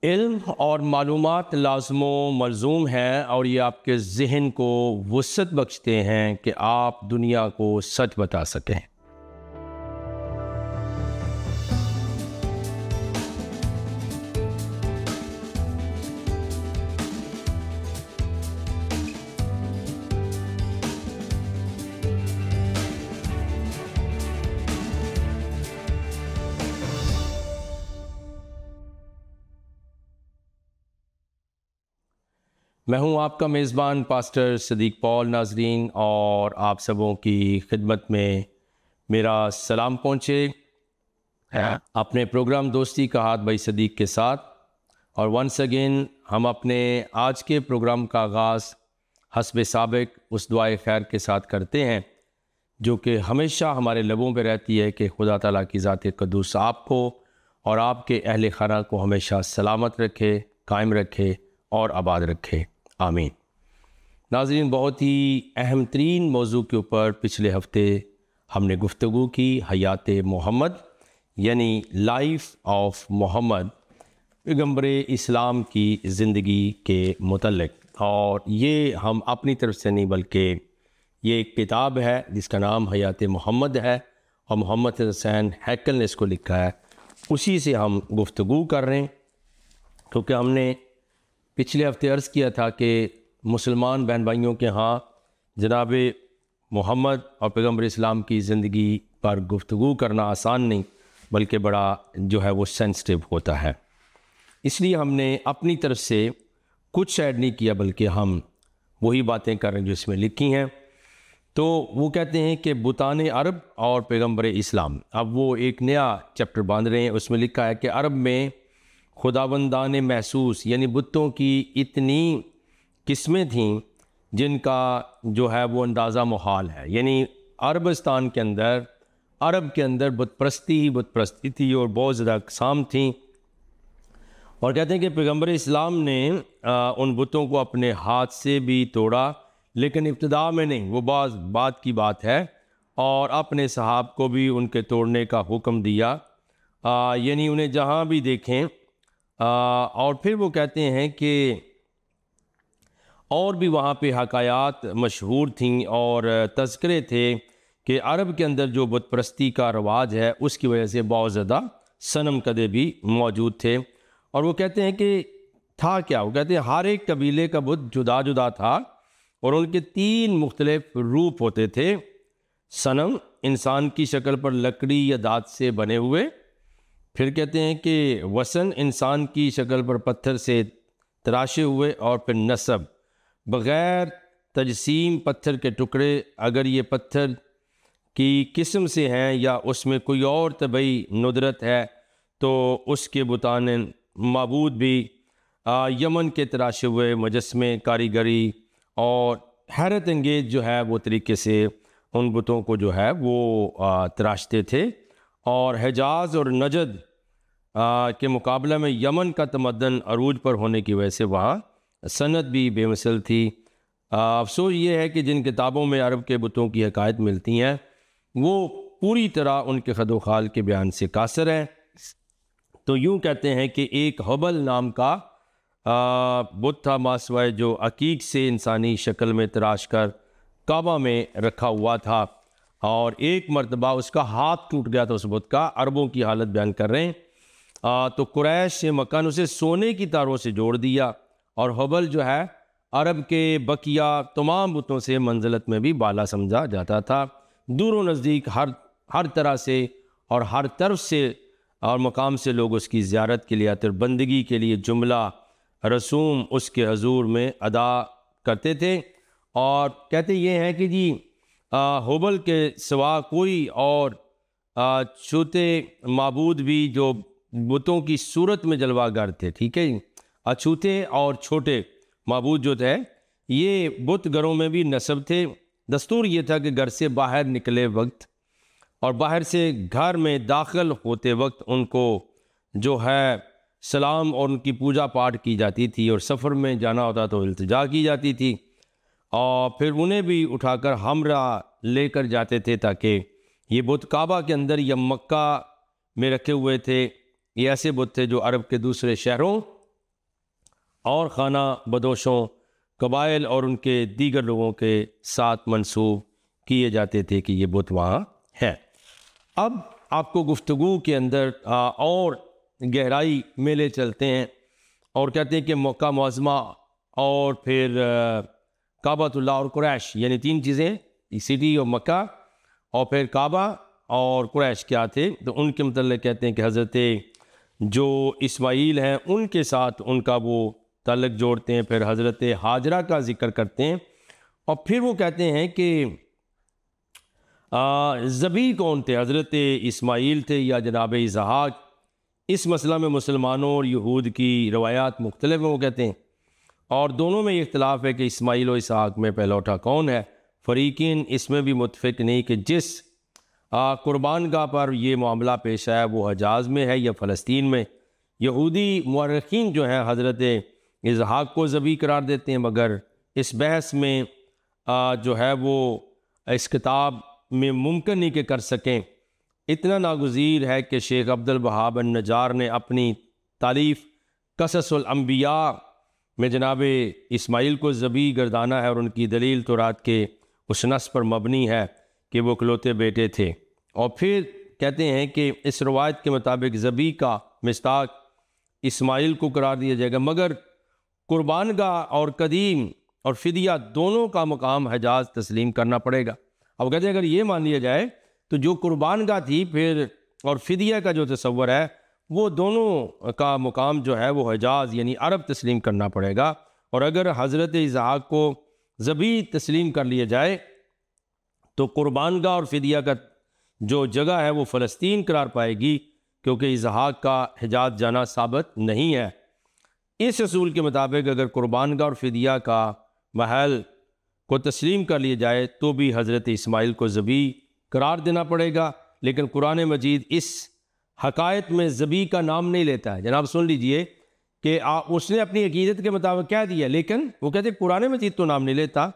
इल्म और मालूमात लाज़िम मलज़ूम हैं और ये आपके ज़हन को वुसअत बख्शते हैं कि आप दुनिया को सच बता सकें। मैं हूं आपका मेज़बान पास्टर सदीक पॉल नाजरीन, और आप सबों की खिदमत में मेरा सलाम पहुंचे अपने प्रोग्राम दोस्ती का हाथ भाई सदीक के साथ। और वंस अगेन हम अपने आज के प्रोग्राम का आगाज़ हस्ब साबिक उस दुआए खैर के साथ करते हैं जो कि हमेशा हमारे लबों पे रहती है कि खुदा ताला की ज़ात क़ुद्दूस आपको और आपके अहल खाना को हमेशा सलामत रखे, कायम रखे और आबाद रखे, आमीन। नाज़रीन, बहुत ही अहम तरीन मौजू के ऊपर पिछले हफ्ते हमने गुफ्तगू की, हयात मोहम्मद यानी लाइफ ऑफ मोहम्मद, पैगम्बर इस्लाम की ज़िंदगी के मुतल्लिक़। और ये हम अपनी तरफ से नहीं बल्कि ये एक किताब है जिसका नाम हयात मोहम्मद है और मोहम्मद हुसैन हैकल ने इसको लिखा है, उसी से हम गुफ्तगू कर रहे हैं। क्योंकि हमने पिछले हफ्ते अर्ज़ किया था कि मुसलमान बहन भाइयों के यहाँ जनाब मोहम्मद और पैगम्बर इस्लाम की ज़िंदगी पर गुफ्तगू करना आसान नहीं बल्कि बड़ा जो है वो सेंसिटिव होता है। इसलिए हमने अपनी तरफ से कुछ ऐड नहीं किया बल्कि हम वही बातें कर रहे हैं जो इसमें लिखी हैं। तो वो कहते हैं कि बुतान अरब और पैगम्बर इस्लाम, अब वो एक नया चैप्टर बांध रहे हैं। उसमें लिखा है कि अरब में खुदाबंदान महसूस यानी बुतों की इतनी किस्में थीं जिनका जो है वो अंदाज़ा मुहाल है। यानी अरबस्तान के अंदर, अरब के अंदर बुत परस्ती थी और बहुत ज़्यादा अक़साम थी। और कहते हैं कि पैगम्बर इस्लाम ने उन बुतों को अपने हाथ से भी तोड़ा, लेकिन इब्तिदा में नहीं, वो बात की बात है, और अपने सहाब को भी उनके तोड़ने का हुक्म दिया, यानी उन्हें जहाँ भी देखें। और फिर वो कहते हैं कि और भी वहाँ पे हकायात मशहूर थीं और तज़किरे थे कि अरब के अंदर जो बुत परस्ती का रवाज है उसकी वजह से बहुत ज़्यादा सनम कदे भी मौजूद थे। और वो कहते हैं कि था क्या, वो कहते हैं हर एक कबीले का बुत जुदा जुदा था और उनके 3 मुख्तलिफ रूप होते थे। सनम इंसान की शक्ल पर लकड़ी या दाँत से बने हुए, फिर कहते हैं कि वसन इंसान की शक्ल पर पत्थर से तराशे हुए, और फिर नसब बग़ैर तजसीम पत्थर के टुकड़े, अगर ये पत्थर की किस्म से हैं या उसमें कोई और तबई नुदरत है तो उसके बुतान मबूद भी यमन के तराशे हुए मुजस्मे कारीगरी और हैरत अंगेज जो है वो तरीके से उन बुतों को जो है वो तराशते थे। और हिजाज और नजद के मुकाबले में यमन का तमद्दन अरूज पर होने की वजह से वहाँ सनत भी बेमिसल थी। अफसोस ये है कि जिन किताबों में अरब के बुतों की हकायत मिलती हैं वो पूरी तरह उनके खदोखाल के बयान से कासर हैं। तो यूँ कहते हैं कि एक हबल नाम का बुत था मासवाए, जो अकीक से इंसानी शक्ल में तराश कर काबा में रखा हुआ था, और एक मरतबा उसका हाथ टूट गया था उस बुत का। अरबों की हालत बयान कर रहे हैं। तो कुरैश से मकान उसे सोने की तारों से जोड़ दिया, और हबल जो है अरब के बकिया तमाम बुतों से मंजिलत में भी बाला समझा जाता था। दूर व नज़दीक हर तरह से और हर तरफ से और मकाम से लोग उसकी ज़ियारत के लिए आते और बंदगी के लिए जुमला रसूम उसके हजूर में अदा करते थे। और कहते ये हैं कि जी हबल के सिवा कोई और छूते माबूद भी जो बुतों की सूरत में जलवागर थे, ठीक है, अछूते और छोटे माबूद जो थे ये बुत घरों में भी नस्ब थे। दस्तूर ये था कि घर से बाहर निकले वक्त और बाहर से घर में दाखिल होते वक्त उनको जो है सलाम और उनकी पूजा पाठ की जाती थी, और सफ़र में जाना होता तो इल्तिजा की जाती थी, और फिर उन्हें भी उठाकर हमरा लेकर जाते थे ताकि ये बुत काबा के अंदर या मक्का में रखे हुए थे। ये ऐसे बुत थे जो अरब के दूसरे शहरों और खाना बदोशों कबाइल और उनके दीगर लोगों के साथ मंसूब किए जाते थे कि ये बुत वहाँ है। अब आपको गुफ्तगू के अंदर और गहराई में ले चलते हैं और कहते हैं कि मक्का मुअज़्ज़मा और फिर काबतुल्लाह और कुरैश, यानी तीन चीज़ें, सिटी और मक्का और फिर काबा और कुरैश क्या थे। तो उनके मतलब कहते हैं कि हज़रत जो इस्माईल हैं उनके साथ उनका वो ताल्लुक़ जोड़ते हैं। फिर हज़रत हाजरा का ज़िक्र करते हैं और फिर वो कहते हैं कि ज़बी कौन थे, हज़रत इस्माईल थे या जनाब इसहाक़। इस मसला में मुसलमानों और यहूद की रवायात मुख्तलिफ हैं, वो कहते हैं, और दोनों में इख्तलाफ है कि इस्माईल और इसहाक़ में पहलौठा कौन है। फ़रीक़ीन इसमें भी मुत्तफ़िक़ नहीं कि जिस कुर्बान गाह पर यह मामला पेश आया वो हजाज़ में है या फ़लस्तीन में। यहूदी मुअर्रिख़ीन जो हैं हज़रत इसहाक़ को ज़बी करार देते हैं, मगर इस बहस में जो है वो इस किताब में मुमकिन नहीं कि कर सकें। इतना नागुज़ीर है कि शेख अब्दुल वहाब अन-नज्जार ने अपनी तारीफ़ क़ससुल अंबिया में जनाब इस्माईल को ज़बी गर्दाना है और उनकी दलील तौरात के उस नस पर मबनी है कि वो इकलौते बेटे थे। और फिर कहते हैं कि इस रवायत के मुताबिक ज़बी का मिस्ताक इस्माईल को करार दिया जाएगा, मगर कुर्बानगाह और कदीम और फ़िदिया दोनों का मुकाम हजाज तस्लीम करना पड़ेगा। अब कहते हैं अगर ये मान लिया जाए तो जो कुर्बानगाह थी फिर और फ़िदिया का जो तस्वर है वो दोनों का मुकाम जो है वो हजाज यानी अरब तस्लीम करना पड़ेगा। और अगर हज़रत इसहाक़ को ज़बी तस्लीम कर लिया जाए तो कुर्बानगाह और फ़िदिया का जो जगह है वो फ़लस्तीन करार पाएगी, क्योंकि इसहाक़ का हिजाज जाना साबित नहीं है। इस असूल के मुताबिक अगर कुर्बानगाह और फ़िदिया का महल को तस्लीम कर लिया जाए तो भी हज़रत इस्माईल को ज़बी करार देना पड़ेगा। लेकिन कुरान मजीद इस हकायत में ज़बी का नाम नहीं लेता है। जनाब सुन लीजिए कि उसने अपनी अकीदत के मुताबिक कह दिया, लेकिन वो कहते कुरान मजीद तो नाम नहीं लेता।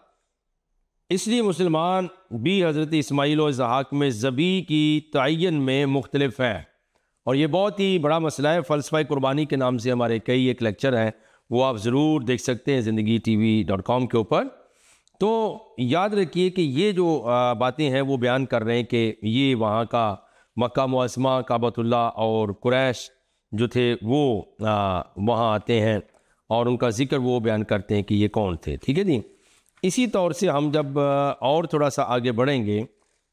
इसलिए मुसलमान भी हज़रत इस्माईल और इसहाक़ में ज़बी की तयन में मुख्तलिफ हैं और ये बहुत ही बड़ा मसला है। फ़लसफ़ा कुर्बानी के नाम से हमारे कई एक लेक्चर हैं, वो आप ज़रूर देख सकते हैं ज़िंदगी TV.com के ऊपर। तो याद रखिए कि ये जो बातें हैं वो बयान कर रहे हैं कि ये वहाँ का मक्का मुअज़्ज़मा, काबतुल्लाह और कुरैश जो थे वो वहाँ आते हैं और उनका ज़िक्र वो बयान करते हैं कि ये कौन थे। ठीक है जी। इसी तौर से हम जब और थोड़ा सा आगे बढ़ेंगे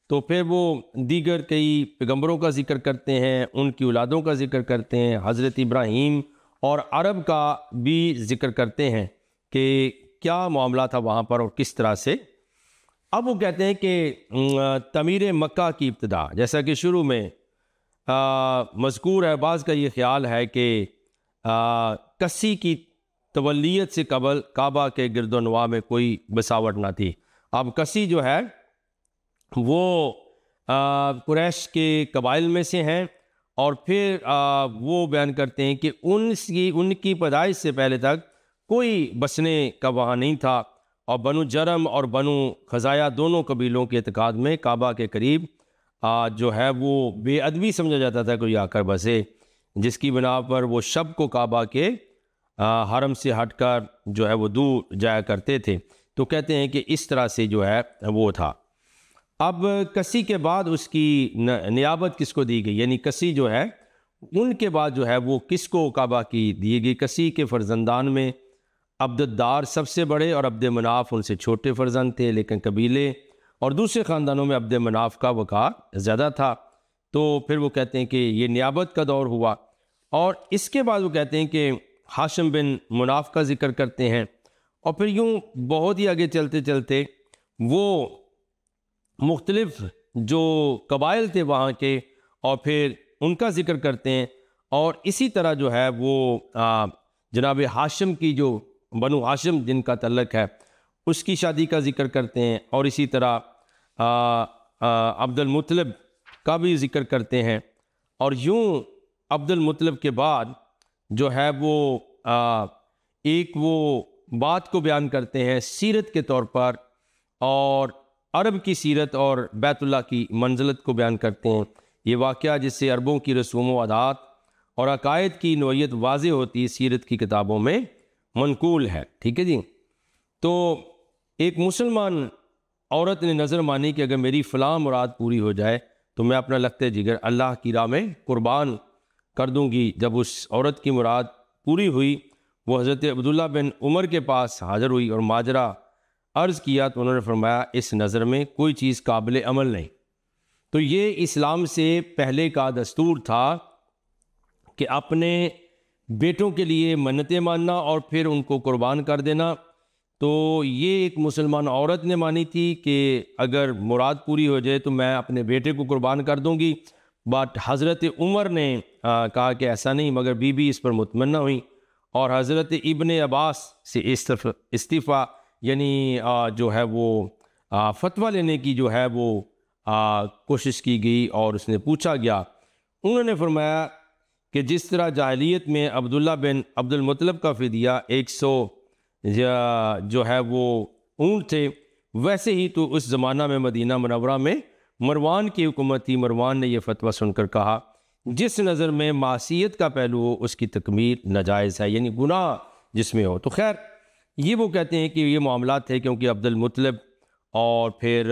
तो फिर वो दीगर कई पैगम्बरों का ज़िक्र करते हैं, उनकी औलादों का ज़िक्र करते हैं, हज़रत इब्राहीम और अरब का भी ज़िक्र करते हैं कि क्या मामला था वहाँ पर और किस तरह से। अब वो कहते हैं कि तमीर मक्का की इब्तिदा, जैसा कि शुरू में मज़कूर है, बाज़ का ये ख्याल है कि कस्सी की तवल्लियत से कबल काबा के गिरदोनवा में कोई बसावट ना थी। अब कस्सी जो है वो कुरैश के कबाइल में से हैं और फिर वो बयान करते हैं कि उनकी पैदाइश से पहले तक कोई बसने का वहाँ नहीं था और बनु जरम और बनु खज़ाया दोनों कबीलों के एतकाद में काबा के करीब जो है वो बेअदबी समझा जाता था कोई आकर बसे, जिसकी बिना पर वो शब को काबा के हरम से हटकर जो है वो दूर जाया करते थे। तो कहते हैं कि इस तरह से जो है वो था। अब कसी के बाद उसकी नियाबत किसको दी गई, यानी कसी जो है उनके बाद जो है वो किसको काबा की दी गई। कसी के फ़र्जंदान में अब्दुद्दार सबसे बड़े और अब्द मनाफ उनसे छोटे फ़र्जंद थे, लेकिन कबीले और दूसरे ख़ानदानों में अब्द मनाफ का वक़ार ज़्यादा था। तो फिर वो कहते हैं कि ये नियाबत का दौर हुआ और इसके बाद वो कहते हैं कि हाशिम बिन मुनाफ का ज़िक्र करते हैं और फिर यूँ बहुत ही आगे चलते चलते वो मुख्तलिफ जो कबाइल थे वहाँ के और फिर उनका ज़िक्र करते हैं। और इसी तरह जो है वो जनाब हाशिम की जो बनु हाशिम जिनका तल्लक है उसकी शादी का ज़िक्र करते हैं और इसी तरह अब्दुल मुत्तलिब का भी ज़िक्र करते हैं। और यूँ अब्दुल मुत्तलिब के बाद जो है वो एक वो बात को बयान करते हैं सीरत के तौर पर और अरब की सीरत और बैतुल्लाह की मंजिलत को बयान करते हैं। ये वाक़या जिससे अरबों की रसूम व आदात और अकायद की नोयत वाज़े होती है सीरत की किताबों में मनकूल है। ठीक है जी। तो एक मुसलमान औरत ने नज़र मानी कि अगर मेरी फ़लाँ मुराद पूरी हो जाए तो मैं अपना लखते जिगर अल्लाह की राह में कुर्बान कर दूंगी। जब उस औरत की मुराद पूरी हुई, वो हज़रत अब्दुल्ला बिन उमर के पास हाज़िर हुई और माजरा अर्ज़ किया तो उन्होंने फरमाया इस नज़र में कोई चीज़ काबिल अमल नहीं। तो ये इस्लाम से पहले का दस्तूर था कि अपने बेटों के लिए मन्नतें मानना और फिर उनको कुर्बान कर देना। तो ये एक मुसलमान औरत ने मानी थी कि अगर मुराद पूरी हो जाए तो मैं अपने बेटे को कुर्बान कर दूंगी। बट हज़रत उमर ने कहा कि ऐसा नहीं, मगर बीबी इस पर मुतमन्ना हुई और हज़रत इब्ने अब्बास से इस्तीफ़ा यानी जो है वो फतवा लेने की जो है वो कोशिश की गई और उसने पूछा गया। उन्होंने फरमाया कि जिस तरह जाहिलियत में अब्दुल्ला बिन अब्दुल मुत्तलिब का फ़िदिया 100 जो है वो ऊँट थे, वैसे ही तो उस ज़माना में मदीना मुनव्वरा में मरवान की हुकूमत थी। मरवान ने यह फतवा सुनकर कहा जिस नज़र में मासियत का पहलू हो उसकी तकमील नाजायज़ है, यानी गुनाह जिसमें हो। तो खैर ये वो कहते हैं कि ये मामला थे क्योंकि अब्दुल मुत्तलिब और फिर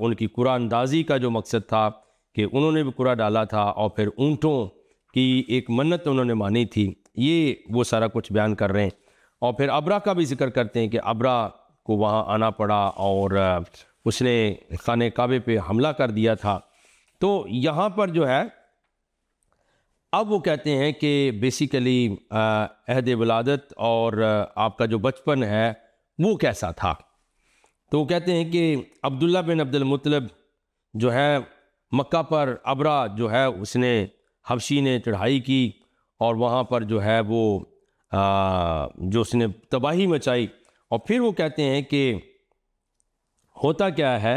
उनकी कुरा अंदाज़ी का जो मकसद था कि उन्होंने भी कुरा डाला था और फिर ऊँटों की एक मन्नत उन्होंने मानी थी, ये वो सारा कुछ बयान कर रहे हैं। और फिर अबरा का भी जिक्र करते हैं कि अबरा को वहाँ आना पड़ा और उसने खाने काबे पे हमला कर दिया था। तो यहाँ पर जो है अब वो कहते हैं कि बेसिकली अहद वलादत और आपका जो बचपन है वो कैसा था। तो वो कहते हैं कि अब्दुल्ला बिन अब्दुल मुत्तलिब जो है मक्का पर अबरा जो है उसने हबशी ने चढ़ाई की और वहाँ पर जो है वो जो उसने तबाही मचाई। और फिर वो कहते हैं कि होता क्या है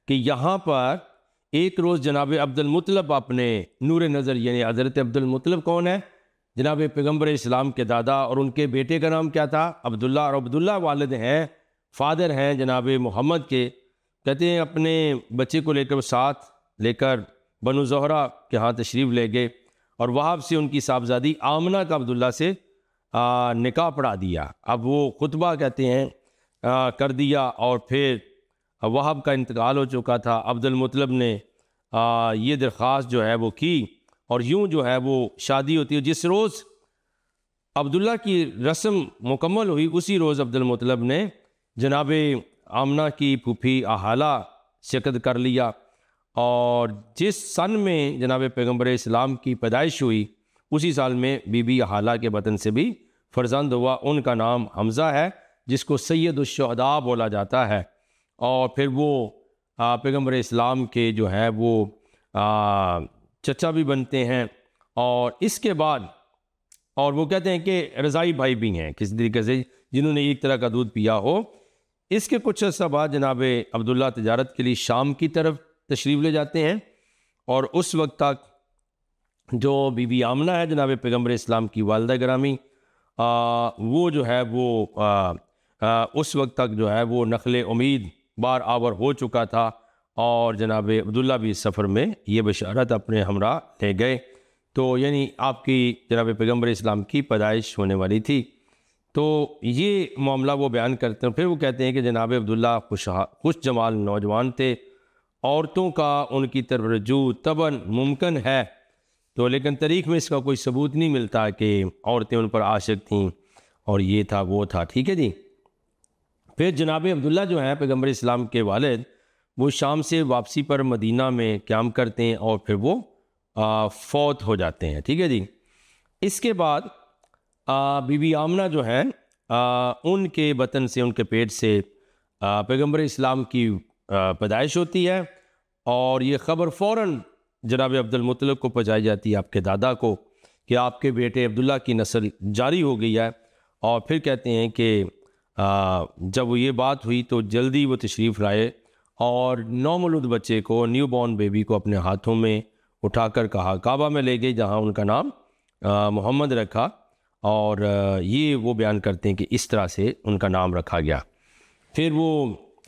कि यहाँ पर एक रोज़ जनाब अब्दुल मुत्तलिब अपने नूर नज़र, यानी हज़रत अब्दुल मुत्तलिब कौन है, जनाब पैगम्बर इस्लाम के दादा, और उनके बेटे का नाम क्या था, अब्दुल्ला। और अब्दुल्ला वालिद हैं, फ़ादर हैं जनाब मोहम्मद के। कहते हैं अपने बच्चे को लेकर साथ लेकर बनु ज़ोहरा के यहाँ तशरीफ़ ले गए और वहाँ से उनकी साहबजादी आमना का अब्दुल्ला से निकाह पढ़ा दिया। अब वो खुतबा कहते हैं कर दिया और फिर वहाब का इंतकाल हो चुका था। अब्दुल मुत्तलिब ने ये दरख्वास्त जो है वो की और यूं जो है वो शादी होती है। जिस रोज़ अब्दुल्ला की रस्म मुकम्मल हुई उसी रोज़ अब्दुल मुत्तलिब ने जनाब आमना की फूफी अहाला शिकत कर लिया और जिस सन में जनाब पैगम्बर इस्लाम की पैदाइश हुई उसी साल में बीबी अहाला के बतन से भी फर्जंद हुआ। उनका नाम हमज़ा है जिसको सैयदुश्शुहदा बोला जाता है। और फिर वो पैगम्बर इस्लाम के जो है वो चचा भी बनते हैं। और इसके बाद और वो कहते हैं कि रज़ाई भाई भी हैं किसी तरीके से जिन्होंने एक तरह का दूध पिया हो। इसके कुछ अर्सा बाद जनाब अब्दुल्ला तिजारत के लिए शाम की तरफ तशरीफ़ ले जाते हैं और उस वक्त तक जो बीबी आमना है जनाब पैगम्बर इस्लाम की वालदा ग्रामी वो जो है वो उस वक्त तक जो है वो नखले उम्मीद बार आवर हो चुका था और जनाब अब्दुल्ला भी सफ़र में ये बशारत अपने हमरा ले गए। तो यानी आपकी जनाब पैगम्बर इस्लाम की पैदाइश होने वाली थी। तो ये मामला वो बयान करते हैं। फिर वो कहते हैं कि जनाब अब्दुल्ला खुश जमाल नौजवान थे, औरतों का उनकी तरफ रजू तबन मुमकिन है, तो लेकिन तारीख़ में इसका कोई सबूत नहीं मिलता कि औरतें उन पर आशिक थीं और ये था वो था। ठीक है जी। फिर जनाब अब्दुल्ला जो हैं पैगम्बर इस्लाम के वालिद वो शाम से वापसी पर मदीना में क़याम करते हैं और फिर वो फौत हो जाते हैं। ठीक है जी। इसके बाद बीबी आमना जो हैं उनके बतन से उनके पेट से पैगम्बर इस्लाम की पैदाइश होती है और ये ख़बर फ़ौरन जनाब अब्दुल मुत्तलिब को पहुँचाई जाती है आपके दादा को कि आपके बेटे अब्दुल्ला की नस्ल जारी हो गई है। और फिर कहते हैं कि जब ये बात हुई तो जल्दी वो तशरीफ़ लाए और नौमौलूद बच्चे को, न्यू बॉर्न बेबी को अपने हाथों में उठाकर कहा काबा में ले गए जहाँ उनका नाम मोहम्मद रखा। और ये वो बयान करते हैं कि इस तरह से उनका नाम रखा गया। फिर वो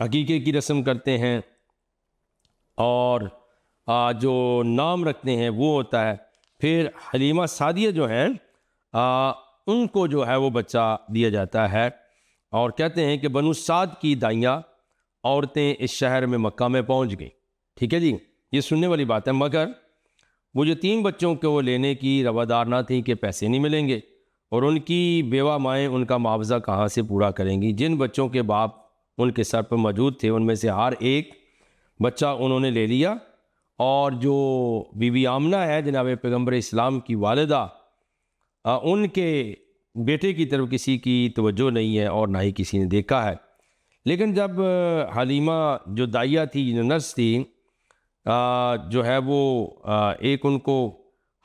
अकीक़े की रस्म करते हैं और जो नाम रखते हैं वो होता है। फिर हलीमा सादिया जो हैं उनको जो है वो बच्चा दिया जाता है। और कहते हैं कि बनु साद की दाइयाँ औरतें इस शहर में मक्का में पहुंच गई। ठीक है जी, ये सुनने वाली बात है। मगर वो जो 3 बच्चों को वो लेने की रवादार ना थी कि पैसे नहीं मिलेंगे, और उनकी बेवा माएँ उनका मुआवजा कहाँ से पूरा करेंगी। जिन बच्चों के बाप उनके सर पर मौजूद थे उनमें से हर एक बच्चा उन्होंने ले लिया। और जो बीबी आमना है जनाब पैगम्बर इस्लाम की वालिदा, उनके बेटे की तरफ किसी की तवज्जो नहीं है और ना ही किसी ने देखा है। लेकिन जब हलीमा जो दाइया थी, जो नर्स थी, जो है वो एक उनको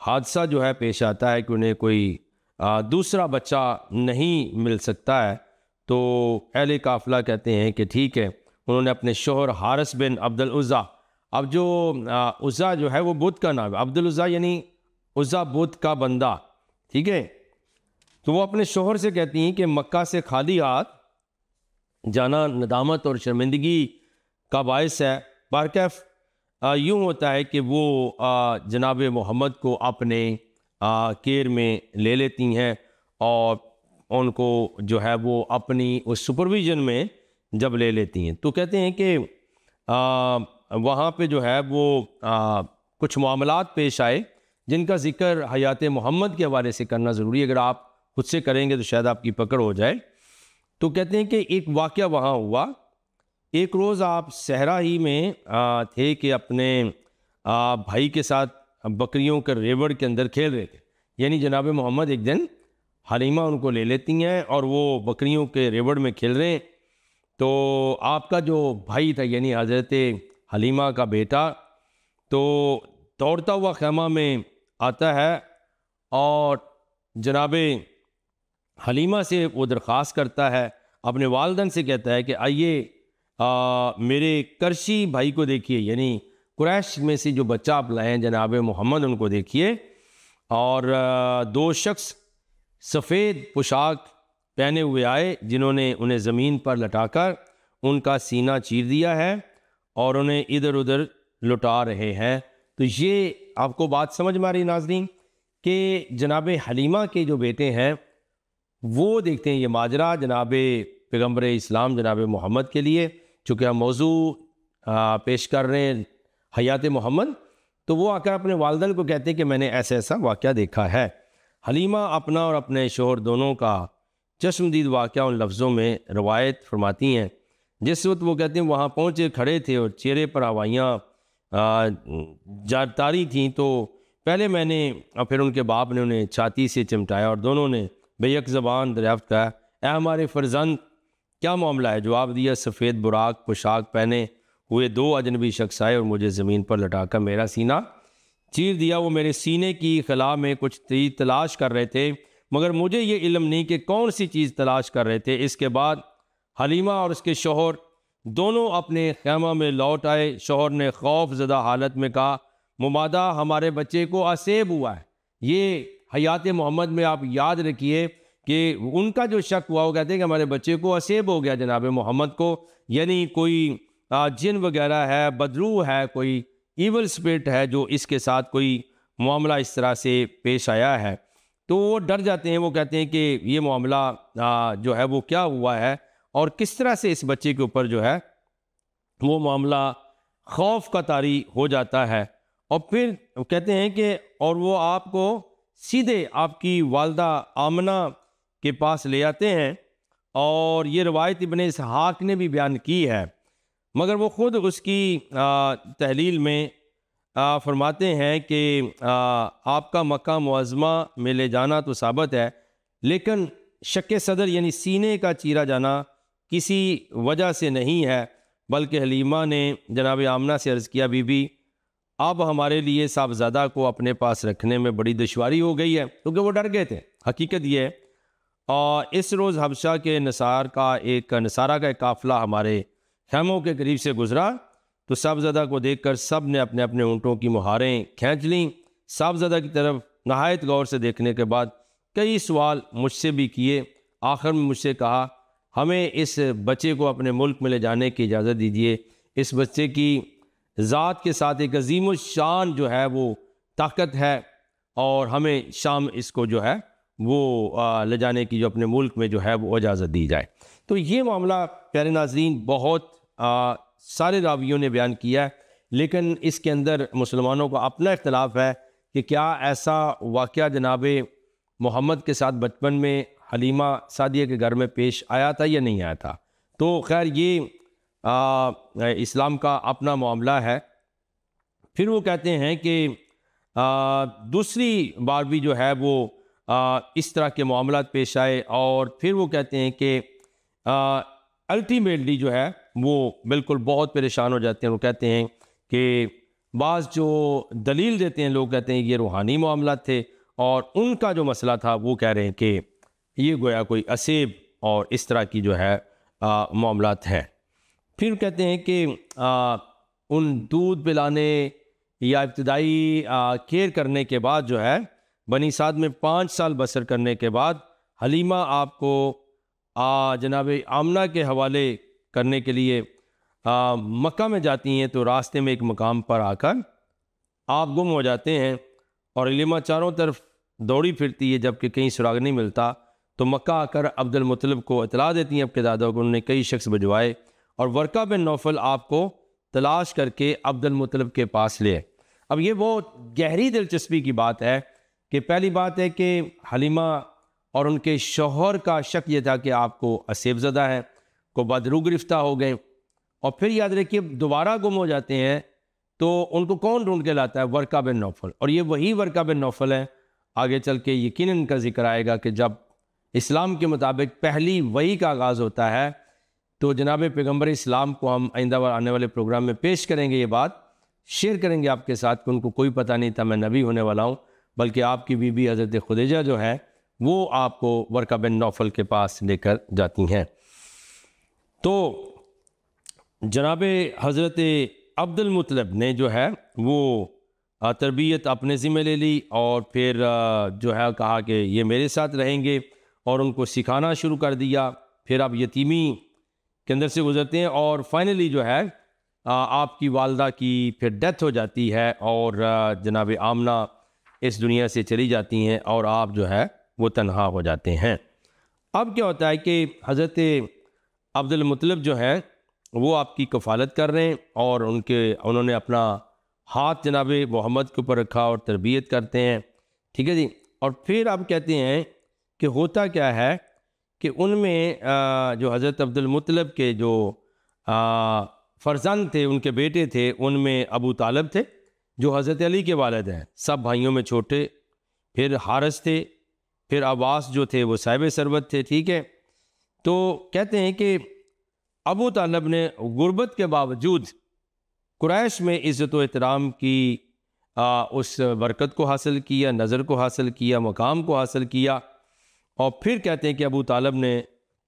हादसा जो है पेश आता है कि उन्हें कोई दूसरा बच्चा नहीं मिल सकता है। तो अहले काफ़िला कहते हैं कि ठीक है, उन्होंने अपने शोहर हारिस बिन अब्दुल उज़्ज़ा, अब जो उज़्ज़ा जो है वो बुत का नाम है, अब्दुल उज़्ज़ा यानी उज़्ज़ा बुत का बंदा। ठीक है, तो वो अपने शोहर से कहती हैं कि मक्का से खाली हाथ जाना नदामत और शर्मिंदगी का बायस है। बारकैफ यूँ होता है कि वो जनाब मोहम्मद को अपने केयर में ले लेती हैं और उनको जो है वो अपनी उस सुपरविज़न में जब ले लेती हैं, तो कहते हैं कि वहाँ पे जो है वो कुछ मामलात पेश आए जिनका ज़िक्र हयात मोहम्मद के हवाले से करना ज़रूरी है। अगर आप खुद से करेंगे तो शायद आपकी पकड़ हो जाए। तो कहते हैं कि एक वाक़या वहाँ हुआ। एक रोज़ आप सहरा ही में थे कि अपने भाई के साथ बकरियों के रेवड़ के अंदर खेल रहे थे। यानी जनाब मोहम्मद एक दिन हलीमा उनको ले लेती हैं और वो बकरियों के रेवड़ में खेल रहे हैं। तो आपका जो भाई था यानी हज़रत हलीमा का बेटा, तो दौड़ता हुआ खैमा में आता है और जनाब हलीमा से वो दरख्वास्त करता है, अपने वालदन से कहता है कि आइए मेरे करशी भाई को देखिए, यानी कुरैश में से जो बच्चा आप लाए हैं जनाब मोहम्मद, उनको देखिए। और 2 शख्स सफ़ेद पोशाक पहने हुए आए जिन्होंने उन्हें ज़मीन पर लटाकर उनका सीना चीर दिया है और उन्हें इधर उधर लुटा रहे हैं। तो ये आपको बात समझ में आ रही नाज़रीन कि जनाब हलीमा के जो बेटे हैं वो देखते हैं ये माजरा जनाब पैगम्बर इस्लाम जनाब मोहम्मद के लिए, चूँकि हम मौजू पेश कर रहे हैं हयात मोहम्मद, तो वो आकर अपने वालदन को कहते हैं कि मैंने ऐसा ऐसा वाक़या देखा है। हलीमा अपना और अपने शोहर दोनों का चश्मदीद वाक़या उन लफ्ज़ों में रवायत फरमाती हैं। जिस वक्त वो कहते हैं वहाँ पहुँचे खड़े थे और चेहरे पर हवाइयाँ जारतारी थीं, तो पहले मैंने और फिर उनके बाप ने उन्हें छाती से चिमटाया और दोनों ने बेयक ज़बान दरियाफ्त कहा, ए हमारे फ़र्जंद क्या मामला है। जवाब दिया, सफ़ेद बुराक पोशाक पहने हुए 2 अजनबी शख्स आए और मुझे ज़मीन पर लटाकर मेरा सीना चीर दिया। वो मेरे सीने की खला में कुछ चीज़ तलाश कर रहे थे, मगर मुझे ये इल्म नहीं कि कौन सी चीज़ तलाश कर रहे थे। इसके बाद हलीमा और उसके शोहर दोनों अपने खैमा में लौट आए। शोहर ने खौफ ज़दा हालत में कहा, मुमादा हमारे बच्चे को असेब हुआ है। ये हयात मोहम्मद में आप याद रखिए कि उनका जो शक हुआ वो कहते हैं कि हमारे बच्चे को असेब हो गया जनाब मोहम्मद को, यानी कोई जिन वगैरह है, बदरू है, कोई ईवल स्पिरिट है जो इसके साथ कोई मामला इस तरह से पेश आया है। तो वो डर जाते हैं। वो कहते हैं कि ये मामला जो है वो क्या हुआ है और किस तरह से इस बच्चे के ऊपर जो है वो मामला खौफ का तारी हो जाता है। और फिर कहते हैं कि और वो आपको सीधे आपकी वालदा आमना के पास ले आते हैं और ये रवायत इब्ने इसहाक ने भी बयान की है, मगर वो ख़ुद उसकी तहलील में फरमाते हैं कि आपका मक्का मुअज़्ज़मा में ले जाना तो साबित है, लेकिन शक सदर यानी सीने का चीरा जाना किसी वजह से नहीं है। बल्कि हलीमा ने जनाब आमना से अर्ज़ किया, बीबी अब हमारे लिए साहबजादा को अपने पास रखने में बड़ी दुश्वारी हो गई है, क्योंकि वो डर गए थे। हकीकत ये है, और इस रोज़ हबशा के नसारा का एक काफ़िला हमारे खैमों के करीब से गुजरा, तो साहबजादा को देखकर सब ने अपने अपने ऊँटों की मुहारें खींच लीं। साहबजादा की तरफ नहायत गौर से देखने के बाद कई सवाल मुझसे भी किए। आखिर में मुझसे कहा, हमें इस बच्चे को अपने मुल्क में ले जाने की इजाज़त दीजिए। इस बच्चे की ज़ात के साथ एक अजीम शान जो है वो ताकत है और हमें शाम इसको जो है वो ले जाने की जो अपने मुल्क में जो है वो इजाज़त दी जाए। तो ये मामला प्यारे नाज़रीन बहुत सारे रावियों ने बयान किया है, लेकिन इसके अंदर मुसलमानों का अपना इख्तलाफ है कि क्या ऐसा वाक़या जनाब मोहम्मद के साथ बचपन में हलीमा सादिया के घर में पेश आया था या नहीं आया था। तो खैर ये इस्लाम का अपना मामला है। फिर वो कहते हैं कि दूसरी बार भी जो है वो इस तरह के मामलात पेश आए, और फिर वो कहते हैं कि अल्टीमेटली जो है वो बिल्कुल बहुत परेशान हो जाते हैं। वो कहते हैं कि बाज़ जो दलील देते हैं लोग कहते हैं ये रूहानी मामला थे, और उनका जो मसला था वो कह रहे हैं कि ये गोया कोई असेब और इस तरह की जो है मामलात हैं। फिर कहते हैं कि उन दूध पिलाने या इब्तदाई केयर करने के बाद जो है बनी साद में 5 साल बसर करने के बाद हलीमा आपको जनाब आमना के हवाले करने के लिए मक्का में जाती हैं। तो रास्ते में एक मकाम पर आकर आप गुम हो जाते हैं और हलीमा चारों तरफ दौड़ी फिरती है जबकि कहीं सुराग नहीं मिलता। तो मक्का आकर अब्दुल मुत्तलिब को इतला देती हैं अपने दादा को। उन्होंने कई शख्स भिजवाए और वर्का बिन नौफल आपको तलाश करके अब्दुल मुत्तलिब के पास ले। अब ये बहुत गहरी दिलचस्पी की बात है कि पहली बात है कि हलीमा और उनके शौहर का शक ये था कि आपको असेबज़दा है, को बदरू गिरफ्ता हो गए, और फिर याद रखिए दोबारा गुम हो जाते हैं तो उनको कौन ढूंढ के लाता है? वर्का बिन नौफल। और ये वही वर्का बिन नौफल है, आगे चल के यकीनन इनका जिक्र आएगा कि जब इस्लाम के मुताबिक पहली वही का आगाज़ होता है तो जनाब पैगम्बर इस्लाम को हम आइंदा आने वाले प्रोग्राम में पेश करेंगे, ये बात शेयर करेंगे आपके साथ कि उनको कोई पता नहीं था मैं नबी होने वाला हूँ, बल्कि आपकी बीबी हज़रत खुदीजा जो है वो आपको वर्का बिन नौफल के पास लेकर जाती हैं। तो जनाब हज़रत अब्दुल मुत्तलिब ने जो है वो तरबियत अपने ज़िम्मे ले ली और फिर जो है कहा कि ये मेरे साथ रहेंगे और उनको सिखाना शुरू कर दिया। फिर आप यतीमी के अंदर से गुजरते हैं और फाइनली जो है आपकी वालदा की फिर डेथ हो जाती है और जनाब आमना इस दुनिया से चली जाती हैं और आप जो है वो तन्हा हो जाते हैं। अब क्या होता है कि हज़रत अब्दुल मुत्तलिब जो है वो आपकी कफ़ालत कर रहे हैं और उन्होंने अपना हाथ जनाब मोहम्मद के ऊपर रखा और तरबियत करते हैं, ठीक है जी। और फिर आप कहते हैं कि होता क्या है कि उनमें जो हज़रत अब्दुल मुत्तलिब के जो फ़र्जंद थे, उनके बेटे थे, उनमें अबू तालिब थे जो हज़रत अली के वालिद हैं, सब भाइयों में छोटे। फिर हारिस थे, फिर अब्बास जो थे वो साहिब सरबत थे, ठीक है। तो कहते हैं कि अबू तालिब ने गुर्बत के बावजूद कुरैश में इज़्ज़त व एहतराम की उस बरकत को हासिल किया, नज़र को हासिल किया, मकाम को हासिल किया। और फिर कहते हैं कि अबू तालिब ने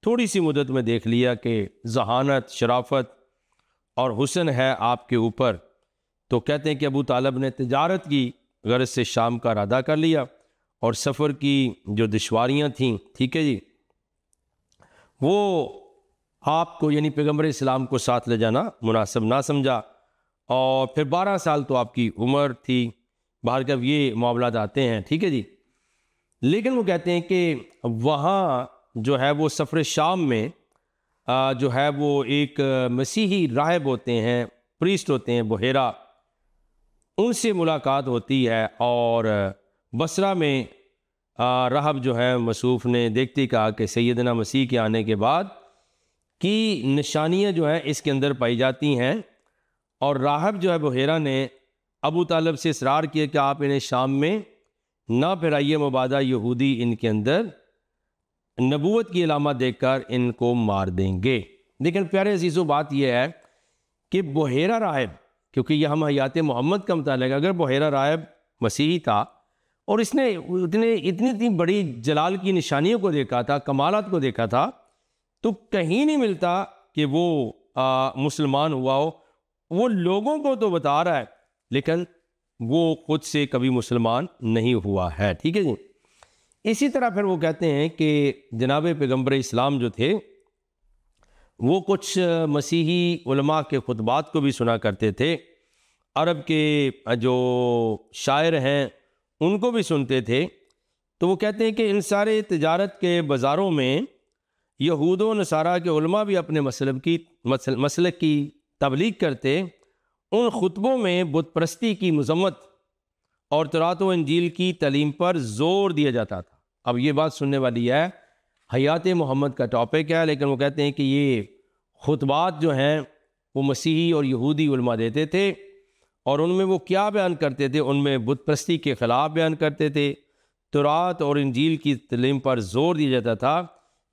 थोड़ी सी मुद्दत में देख लिया कि जहानत, शराफत और हुस्न है आपके ऊपर। तो कहते हैं कि अबू तालिब ने तिजारत की गर्ज से शाम का इरादा कर लिया और सफ़र की जो दुश्वारियाँ थीं, ठीक है जी, वो आपको यानी पैगम्बर इस्लाम को साथ ले जाना मुनासिब ना समझा। और फिर 12 साल तो आपकी उम्र थी। बाहर जब ये मामलात आते हैं, ठीक है जी। लेकिन वो कहते हैं कि वहाँ जो है वो सफ़र शाम में जो है वो एक मसीही राहिब होते हैं, प्रीस्ट होते हैं, बुहेरा, उनसे मुलाकात होती है। और बसरा में राहब जो है मसूफ़ ने देखते ही कहा कि सैयदना मसीह के आने के बाद की निशानियाँ जो हैं इसके अंदर पाई जाती हैं। और राहब जो है बुहेरा ने अबू तालिब से इसरार किया कि आप इन्हें शाम में ना फिराइए, मुबादा यहूदी इनके अंदर नबूवत की अलामत देखकर इनको मार देंगे। लेकिन प्यारे अजीज़ों बात यह है कि बुहेरा राहिब, क्योंकि यह हम हयात मोहम्मद का मुतालिक, अगर बुहेरा राहिब मसीही था और इसने इतनी बड़ी जलाल की निशानियों को देखा था, कमालात को देखा था, तो कहीं नहीं मिलता कि वो मुसलमान हुआ हो। वो लोगों को तो बता रहा है लेकिन वो खुद से कभी मुसलमान नहीं हुआ है, ठीक है जी। इसी तरह फिर वो कहते हैं कि जनाब पैगम्बर इस्लाम जो थे वो कुछ मसीही उलमा के खुतबात को भी सुना करते थे, अरब के जो शायर हैं उनको भी सुनते थे। तो वो कहते हैं कि इन सारे तिजारत के बाज़ारों में यहूद व नसारा के उलमा भी अपने मसलक की तबलीग करते। उन खुतबों में बुत परस्ती की मजम्मत और तौरात व इंजील की तालीम पर ज़ोर दिया जाता था। अब ये बात सुनने वाली है, हयात मोहम्मद का टॉपिक है, लेकिन वो कहते हैं कि ये खुतबात जो हैं वो मसीही और यहूदी उलमा देते थे और उनमें वो क्या बयान करते थे, उनमें बुत परस्ती के ख़िलाफ़ बयान करते थे, तौरात और इंजील की तालीम पर ज़ोर दिया जाता था।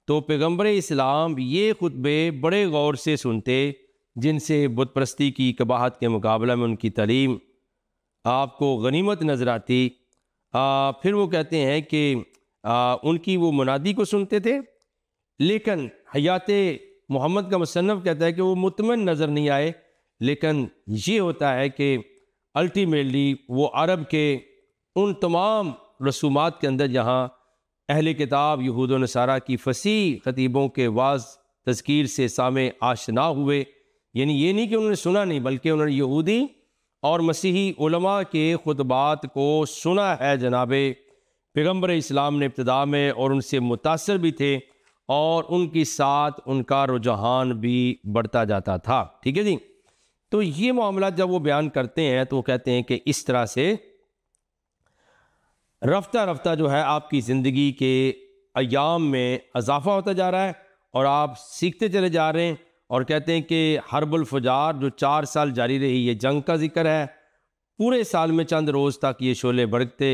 तो पैगम्बर इस्लाम ये खुतबे बड़े गौर से सुनते, जिनसे बुत परस्ती की कबाहत के मुकाबला में उनकी तालीम आपको गनीमत नज़र आती। फिर वो कहते हैं कि उनकी वो मुनादी को सुनते थे, लेकिन हयात मोहम्मद का मुसन्नफ़ कहता है कि वो मुतमन नज़र नहीं आए। लेकिन ये होता है कि अल्टीमेटली वो अरब के उन तमाम रसूमात के अंदर जहाँ अहले किताब यहूद व नसारा की फसीह खतीबों के वाज तज़कीर से सामे आशना हुए, यानी ये नहीं कि उन्होंने सुना नहीं, बल्कि उन्होंने यहूदी और मसीही उलमा के खुतबात को सुना है। जनाबे पैगम्बर इस्लाम ने इब्तिदा में और उनसे मुतासर भी थे और उनके साथ उनका रुझान भी बढ़ता जाता था। ठीक है जी। तो ये मामला जब वो बयान करते हैं तो वो कहते हैं कि इस तरह से रफ्ता रफ्ता जो है आपकी ज़िंदगी के अयाम में इजाफ़ा होता जा रहा है और आप सीखते चले जा रहे हैं। और कहते हैं कि हर्बुल फुजार जो 4 साल जारी रही, ये जंग का जिक्र है। पूरे साल में चंद रोज़ तक ये शोले भड़कते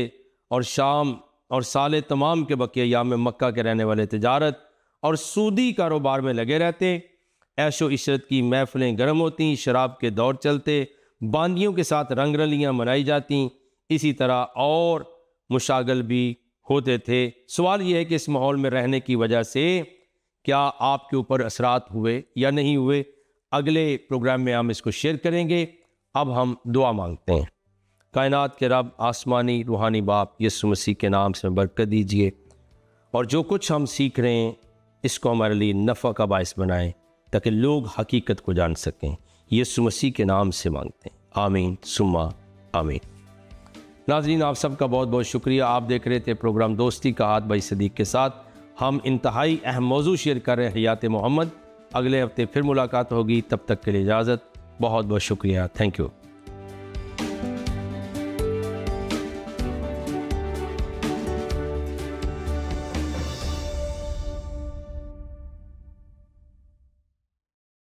और शाम और साले तमाम के बकिया अयाम में मक्का के रहने वाले तिजारत और सूदी कारोबार में लगे रहते। ऐशो इशरत की महफिलें गर्म होती, शराब के दौर चलते, बांदियों के साथ रंग रलियाँ मनाई जाती, इसी तरह और मुशागल भी होते थे। सवाल ये है कि इस माहौल में रहने की वजह से क्या आपके ऊपर असरात हुए या नहीं हुए। अगले प्रोग्राम में हम इसको शेयर करेंगे। अब हम दुआ मांगते हैं। कायनात के रब, आसमानी रूहानी बाप, यीशु मसीह के नाम से बरकत दीजिए और जो कुछ हम सीख रहे हैं इसको हमारे लिए नफ़ा का बायस बनाएं ताकि लोग हकीकत को जान सकें। यीशु मसीह के नाम से मांगते हैं, आमीन सुम्मा आमीन। नाज़रीन, आप सबका बहुत बहुत शुक्रिया। आप देख रहे थे प्रोग्राम दोस्ती का हाथ भाई सदीक के साथ। हम इंतहाई अहम मौजू शेयर कर रहे हैं, हयात मोहम्मद। अगले हफ्ते फिर मुलाकात होगी, तब तक के लिए इजाज़त। बहुत बहुत शुक्रिया। Thank you.